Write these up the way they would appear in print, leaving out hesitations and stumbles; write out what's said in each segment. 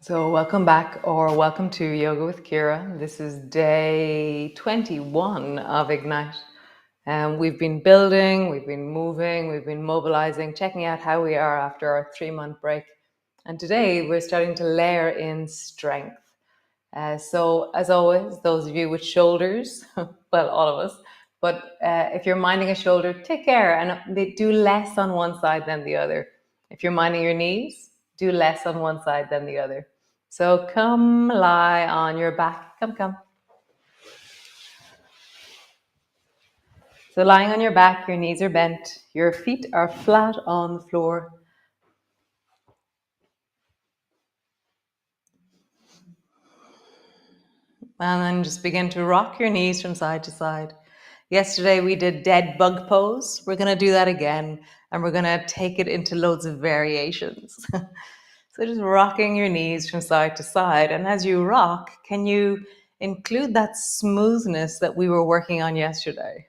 So, welcome back or welcome to Yoga with Ciara. This is day 21 of Ignite. We've been building, we've been moving, we've been mobilizing, checking out how we are after our 3-month break. And today we're starting to layer in strength. So, as always, those of you with shoulders, well, all of us, but if you're minding a shoulder, take care and they do less on one side than the other. If you're minding your knees, do less on one side than the other. So come lie on your back. Come. So lying on your back, your knees are bent, your feet are flat on the floor. And then just begin to rock your knees from side to side. Yesterday we did dead bug pose. We're going to do that again, and we're going to take it into loads of variations. So just rocking your knees from side to side. And as you rock, can you include that smoothness that we were working on yesterday?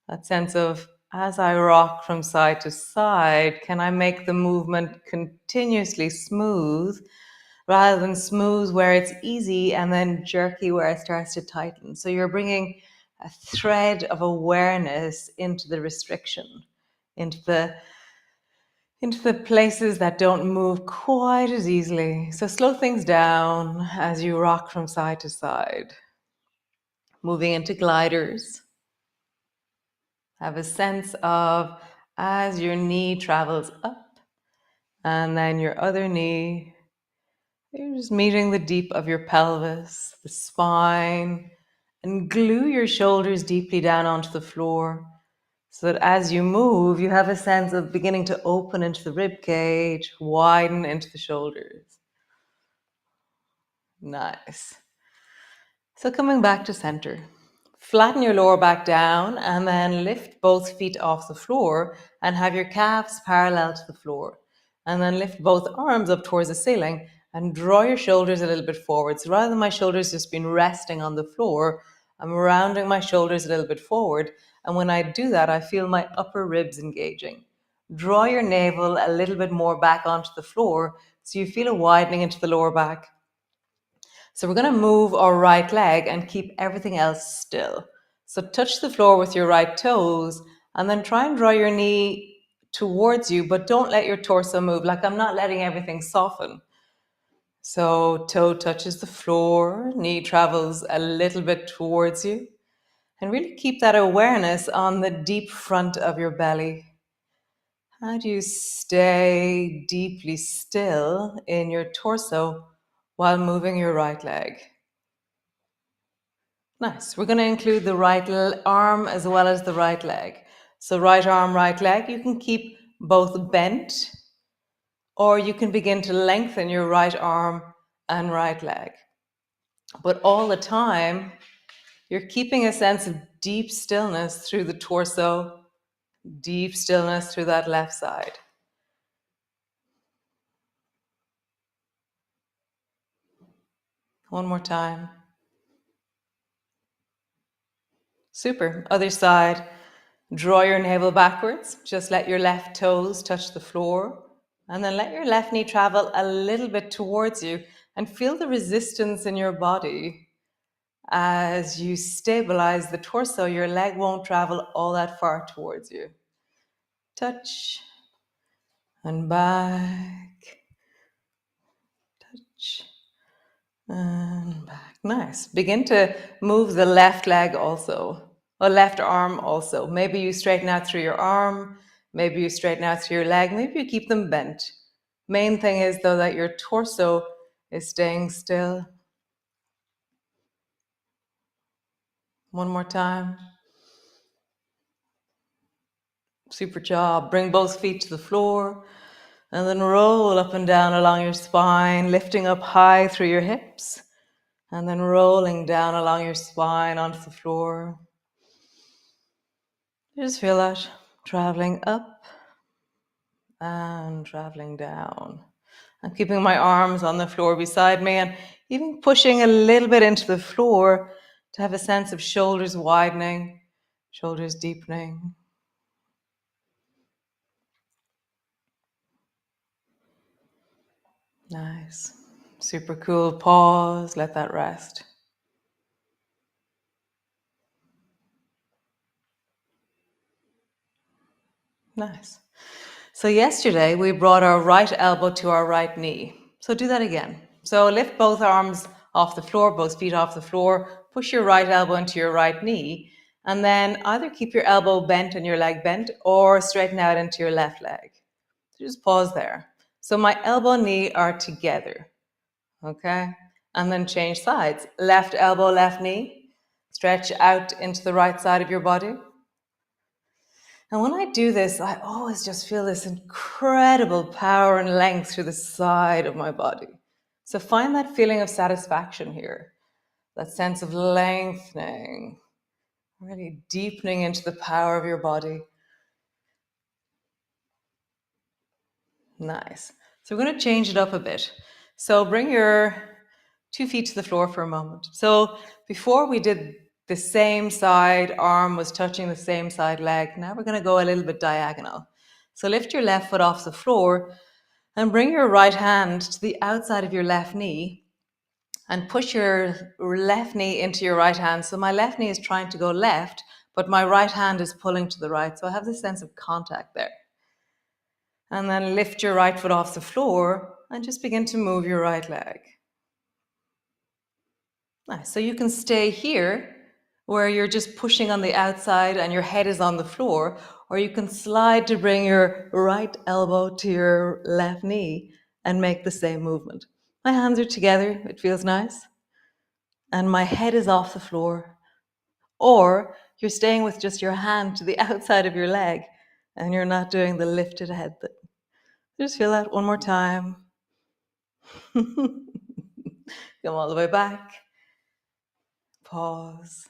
That sense of, as I rock from side to side, can I make the movement continuously smooth rather than smooth where it's easy and then jerky where it starts to tighten? So you're bringing a thread of awareness into the restriction, into the places that don't move quite as easily. So slow things down as you rock from side to side. Moving into gliders. Have a sense of as your knee travels up and then your other knee, you're just meeting the deep of your pelvis, the spine, and glue your shoulders deeply down onto the floor so that as you move, you have a sense of beginning to open into the rib cage, widen into the shoulders. Nice. So coming back to center. Flatten your lower back down and then lift both feet off the floor and have your calves parallel to the floor. And then lift both arms up towards the ceiling and draw your shoulders a little bit forward. So rather than my shoulders just being resting on the floor, I'm rounding my shoulders a little bit forward. And when I do that, I feel my upper ribs engaging. Draw your navel a little bit more back onto the floor so you feel a widening into the lower back. So we're going to move our right leg and keep everything else still. So touch the floor with your right toes and then try and draw your knee towards you, but don't let your torso move. Like I'm not letting everything soften. So toe touches the floor, knee travels a little bit towards you. And really keep that awareness on the deep front of your belly. How do you stay deeply still in your torso while moving your right leg? Nice. We're going to include the right arm as well as the right leg. So right arm, right leg, you can keep both bent, or you can begin to lengthen your right arm and right leg. But all the time, you're keeping a sense of deep stillness through the torso, deep stillness through that left side. One more time. Super. Other side. Draw your navel backwards. Just let your left toes touch the floor. And then let your left knee travel a little bit towards you and feel the resistance in your body. As you stabilize the torso, your leg won't travel all that far towards you. Touch and back. Touch and back. Nice. Begin to move the left leg also, or left arm also. Maybe you straighten out through your arm. Maybe you straighten out through your leg. Maybe you keep them bent. Main thing is, though, that your torso is staying still. One more time. Super job. Bring both feet to the floor and then roll up and down along your spine, lifting up high through your hips and then rolling down along your spine onto the floor. Just feel that traveling up and traveling down. I'm keeping my arms on the floor beside me and even pushing a little bit into the floor to have a sense of shoulders widening, shoulders deepening. Nice. Super cool. Pause, let that rest. Nice. So yesterday we brought our right elbow to our right knee. So do that again. So lift both arms off the floor, both feet off the floor, push your right elbow into your right knee, and then either keep your elbow bent and your leg bent or straighten out into your left leg. So just pause there. So my elbow and knee are together. Okay? And then change sides. Left elbow, left knee. Stretch out into the right side of your body. And when I do this, I always just feel this incredible power and length through the side of my body. So find that feeling of satisfaction here, that sense of lengthening, really deepening into the power of your body. Nice. So we're going to change it up a bit. So bring your 2 feet to the floor for a moment. So before we did the same side, arm was touching the same side leg. Now we're going to go a little bit diagonal. So lift your left foot off the floor and bring your right hand to the outside of your left knee and push your left knee into your right hand. So my left knee is trying to go left, but my right hand is pulling to the right. So I have this sense of contact there. And then lift your right foot off the floor and just begin to move your right leg. Nice. So you can stay here where you're just pushing on the outside and your head is on the floor, or you can slide to bring your right elbow to your left knee and make the same movement. My hands are together. It feels nice. And my head is off the floor. Or you're staying with just your hand to the outside of your leg and you're not doing the lifted head thing. Just feel that one more time. Come all the way back. Pause.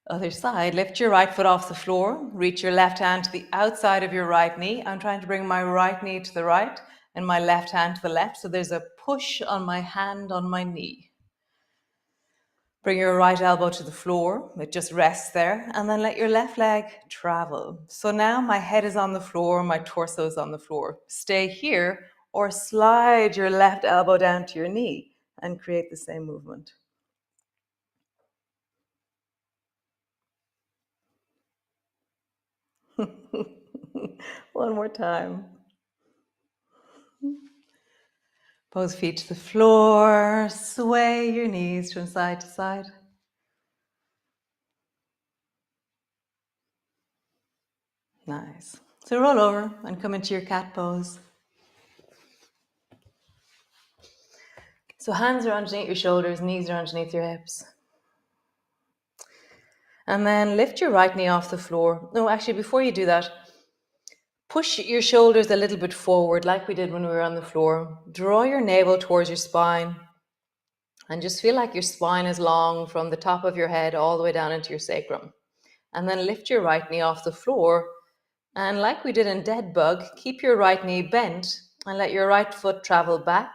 Other side, lift your right foot off the floor. Reach your left hand to the outside of your right knee. I'm trying to bring my right knee to the right and my left hand to the left. So there's a push on my hand on my knee. Bring your right elbow to the floor. It just rests there. And then let your left leg travel. So now my head is on the floor, my torso is on the floor. Stay here or slide your left elbow down to your knee and create the same movement. One more time. Both feet to the floor. Sway your knees from side to side. Nice. So roll over and come into your cat pose. So hands are underneath your shoulders, knees are underneath your hips. And then lift your right knee off the floor. No, actually, before you do that, push your shoulders a little bit forward like we did when we were on the floor. Draw your navel towards your spine and just feel like your spine is long from the top of your head all the way down into your sacrum. And then lift your right knee off the floor. And like we did in dead bug, keep your right knee bent and let your right foot travel back.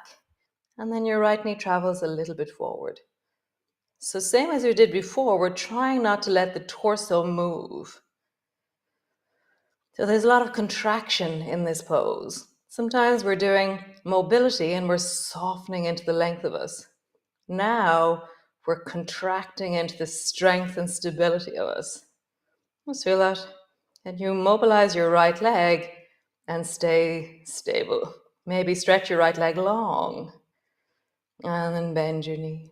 And then your right knee travels a little bit forward. So same as we did before, we're trying not to let the torso move. So there's a lot of contraction in this pose. Sometimes we're doing mobility and we're softening into the length of us. Now we're contracting into the strength and stability of us. Let's feel that. And you mobilize your right leg and stay stable. Maybe stretch your right leg long and then bend your knee.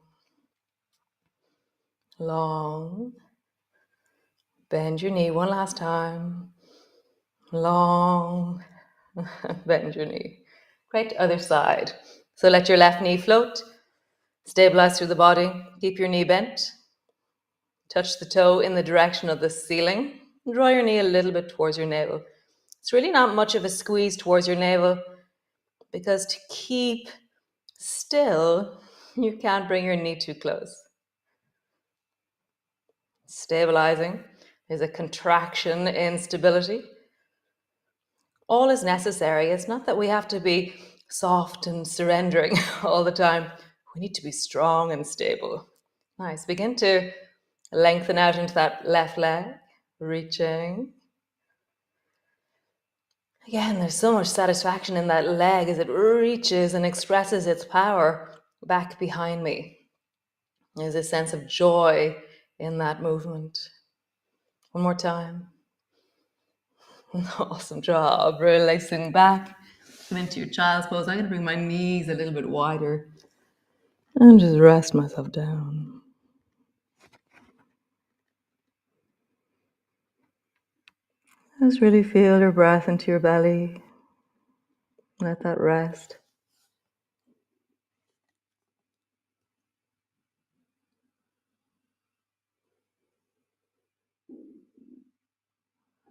Long. Bend your knee one last time. Long. Bend your knee. Great, other side. So let your left knee float. Stabilize through the body. Keep your knee bent. Touch the toe in the direction of the ceiling. Draw your knee a little bit towards your navel. It's really not much of a squeeze towards your navel because to keep still, you can't bring your knee too close. Stabilizing. There's a contraction in stability. All is necessary. It's not that we have to be soft and surrendering all the time. We need to be strong and stable. Nice. Begin to lengthen out into that left leg, reaching. Again, there's so much satisfaction in that leg as it reaches and expresses its power back behind me. There's a sense of joy in that movement. One more time. Awesome job. Releasing back. Come into your child's pose. I'm going to bring my knees a little bit wider and just rest myself down. Just really feel your breath into your belly. Let that rest.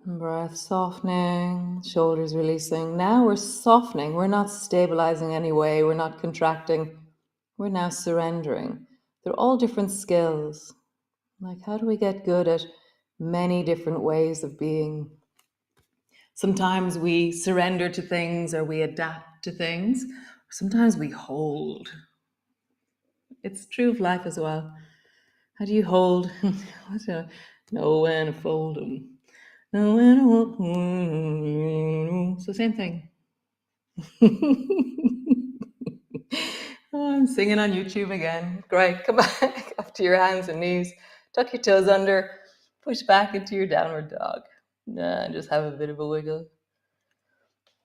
Breath softening, shoulders releasing. Now we're softening. We're not stabilizing anyway. We're not contracting. We're now surrendering. They're all different skills. Like, how do we get good at many different ways of being? Sometimes we surrender to things or we adapt to things. Sometimes we hold. It's true of life as well. How do you hold? Know when to fold them. Know when to hold 'em. It's the same thing. Oh, I'm singing on YouTube again. Great. Come back up to your hands and knees. Tuck your toes under. Push back into your downward dog. And just have a bit of a wiggle.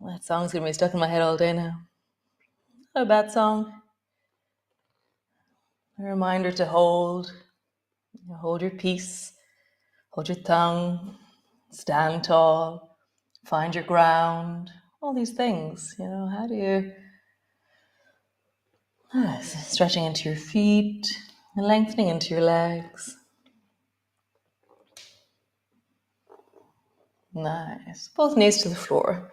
That song's going to be stuck in my head all day now. Not a bad song. A reminder to hold. Hold your peace. Hold your tongue. Stand tall. Find your ground. All these things. How do you... stretching into your feet. And lengthening into your legs. Nice. Both knees to the floor.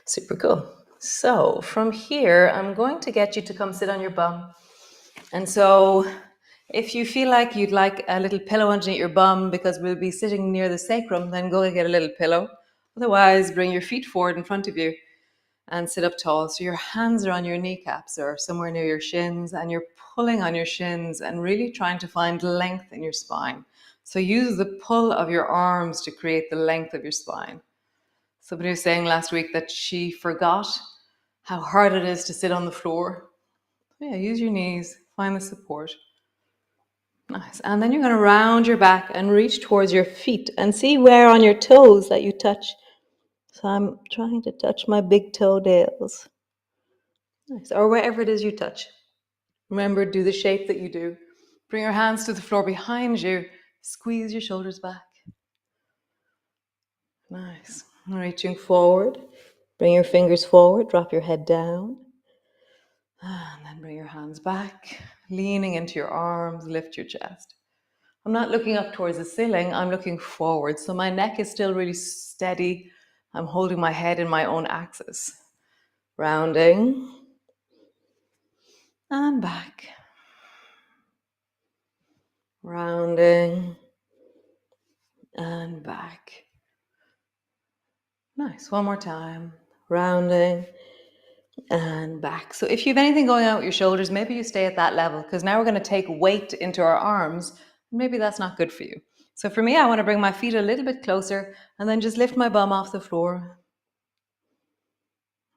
Super cool. So from here, I'm going to get you to come sit on your bum. And so if you feel like you'd like a little pillow underneath your bum because we'll be sitting near the sacrum, then go and get a little pillow. Otherwise, bring your feet forward in front of you and sit up tall. So your hands are on your kneecaps or somewhere near your shins, and you're pulling on your shins and really trying to find length in your spine. So use the pull of your arms to create the length of your spine. Somebody was saying last week that she forgot how hard it is to sit on the floor. Yeah, use your knees, find the support. Nice. And then you're going to round your back and reach towards your feet and see where on your toes that you touch. So I'm trying to touch my big toe nails. Nice. Or wherever it is you touch. Remember, do the shape that you do. Bring your hands to the floor behind you. Squeeze your shoulders back. Nice. Reaching forward. Bring your fingers forward. Drop your head down. And then bring your hands back. Leaning into your arms. Lift your chest. I'm not looking up towards the ceiling. I'm looking forward. So my neck is still really steady. I'm holding my head in my own axis. Rounding. And back. Rounding. And back. Nice. One more time. Rounding and back. So if you have anything going on with your shoulders, maybe you stay at that level, because now we're going to take weight into our arms. Maybe that's not good for you. So for me, I want to bring my feet a little bit closer and then just lift my bum off the floor.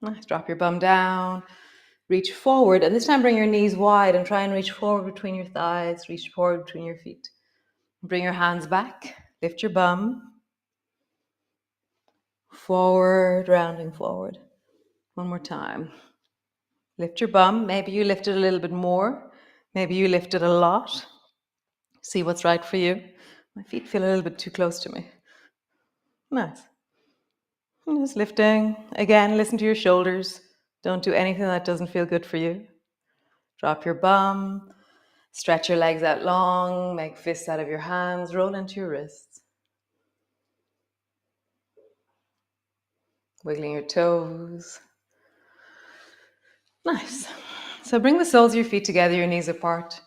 Nice. Drop your bum down. Reach forward. And this time bring your knees wide and try and reach forward between your thighs. Reach forward between your feet. Bring your hands back. Lift your bum. Forward, rounding forward. One more time. Lift your bum. Maybe you lift it a little bit more. Maybe you lift it a lot. See what's right for you. My feet feel a little bit too close to me. Nice. And just lifting. Again, listen to your shoulders. Don't do anything that doesn't feel good for you. Drop your bum. Stretch your legs out long. Make fists out of your hands. Roll into your wrists. Wiggling your toes. Nice. So bring the soles of your feet together, your knees apart.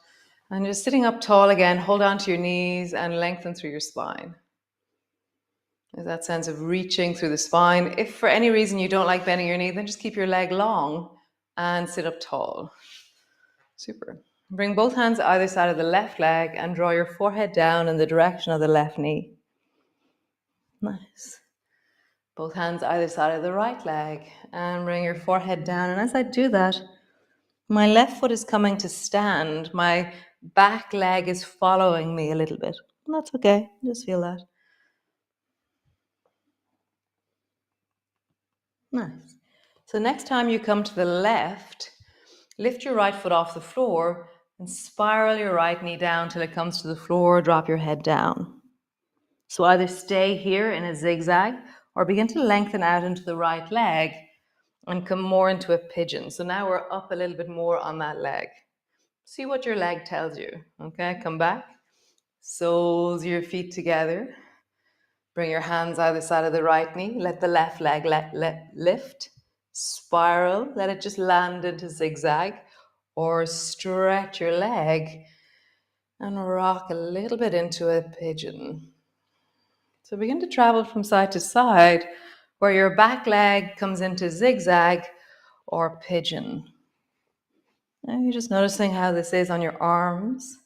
And just sitting up tall again, hold on to your knees and lengthen through your spine. There's that sense of reaching through the spine. If for any reason you don't like bending your knee, then just keep your leg long and sit up tall. Super. Bring both hands either side of the left leg and draw your forehead down in the direction of the left knee. Nice. Both hands either side of the right leg, and bring your forehead down. And as I do that, my left foot is coming to stand. My back leg is following me a little bit. And that's okay. Just feel that. Nice. So next time you come to the left, lift your right foot off the floor and spiral your right knee down till it comes to the floor. Drop your head down. So either stay here in a zigzag or begin to lengthen out into the right leg and come more into a pigeon. So now we're up a little bit more on that leg. See what your leg tells you. Okay, come back. Soles your feet together. Bring your hands either side of the right knee. Let the left leg lift. Spiral. Let it just land into zigzag. Or stretch your leg and rock a little bit into a pigeon. So begin to travel from side to side where your back leg comes into zigzag or pigeon. And you're just noticing how this is on your arms,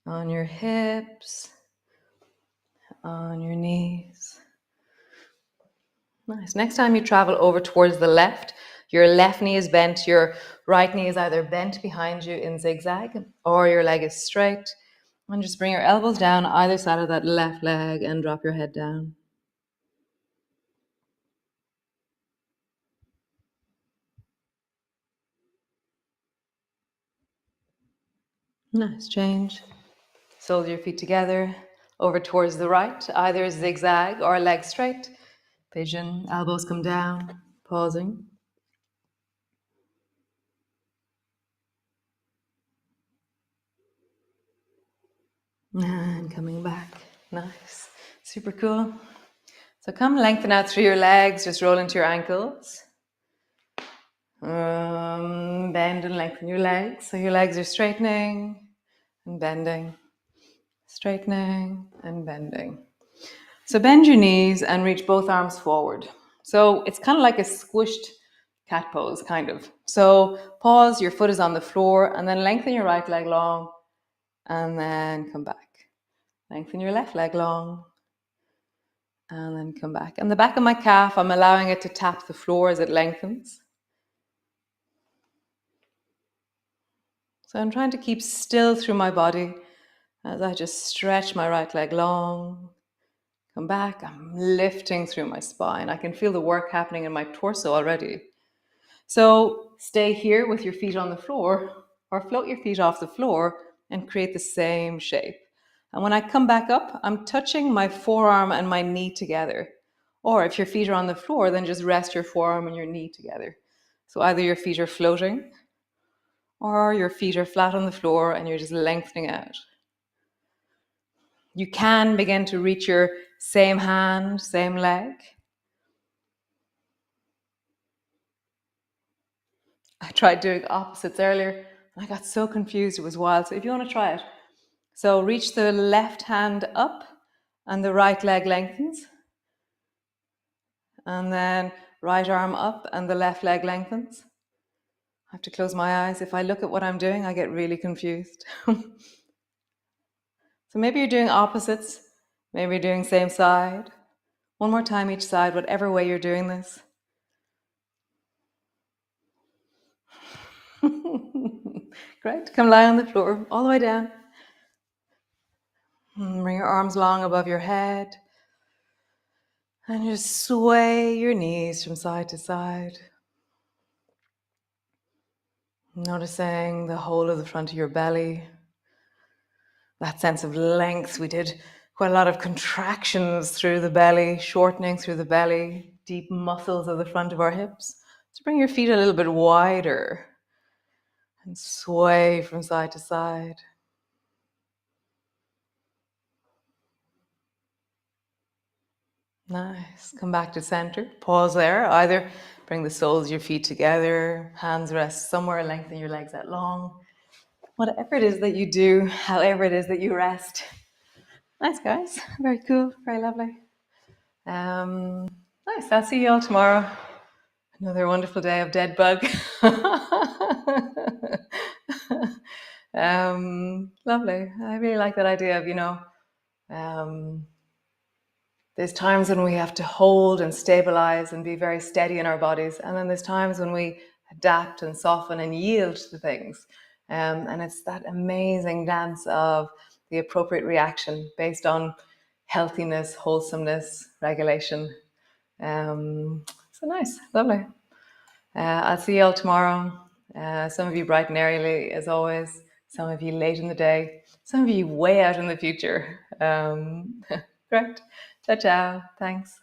on your hips, on your knees. Nice. Next time you travel over towards the left, your left knee is bent, your right knee is either bent behind you in zigzag or your leg is straight. And just bring your elbows down either side of that left leg and drop your head down. Nice. Change. Soles your feet together, over towards the right, either zigzag or leg straight. Pigeon, elbows come down, pausing. And coming back. Nice. Super cool. So come lengthen out through your legs, just roll into your ankles. Bend and lengthen your legs. So your legs are straightening and bending, straightening and bending. So bend your knees and reach both arms forward. So it's kind of like a squished cat pose, kind of. So pause, your foot is on the floor, and then lengthen your right leg long, and then come back. Lengthen your left leg long, and then come back. And the back of my calf, I'm allowing it to tap the floor as it lengthens. So I'm trying to keep still through my body as I just stretch my right leg long. Come back, I'm lifting through my spine. I can feel the work happening in my torso already. So stay here with your feet on the floor or float your feet off the floor and create the same shape. And when I come back up, I'm touching my forearm and my knee together. Or if your feet are on the floor, then just rest your forearm and your knee together. So either your feet are floating or your feet are flat on the floor and you're just lengthening out. You can begin to reach your same hand, same leg. I tried doing opposites earlier and I got so confused, it was wild. So if you want to try it, so reach the left hand up and the right leg lengthens. And then right arm up and the left leg lengthens. I have to close my eyes. If I look at what I'm doing, I get really confused. So maybe you're doing opposites, maybe you're doing same side. One more time each side, whatever way you're doing this. Great. Come lie on the floor, all the way down. Bring your arms long above your head. And just sway your knees from side to side. Noticing the whole of the front of your belly. That sense of length. We did quite a lot of contractions through the belly, shortening through the belly, deep muscles of the front of our hips. So bring your feet a little bit wider and sway from side to side. Nice. Come back to center. Pause there. Either bring the soles of your feet together, hands rest somewhere, lengthen your legs out long. Whatever it is that you do, however it is that you rest. Nice, guys. Very cool. Very lovely. Nice. I'll see you all tomorrow. Another wonderful day of dead bug. Lovely. I really like that idea of, um, There's times when we have to hold and stabilize and be very steady in our bodies. And then there's times when we adapt and soften and yield to things. And it's that amazing dance of the appropriate reaction based on healthiness, wholesomeness, regulation. So nice, lovely. I'll see you all tomorrow. Some of you bright and early, as always. Some of you late in the day. Some of you way out in the future. Great. Ciao, ciao. Thanks.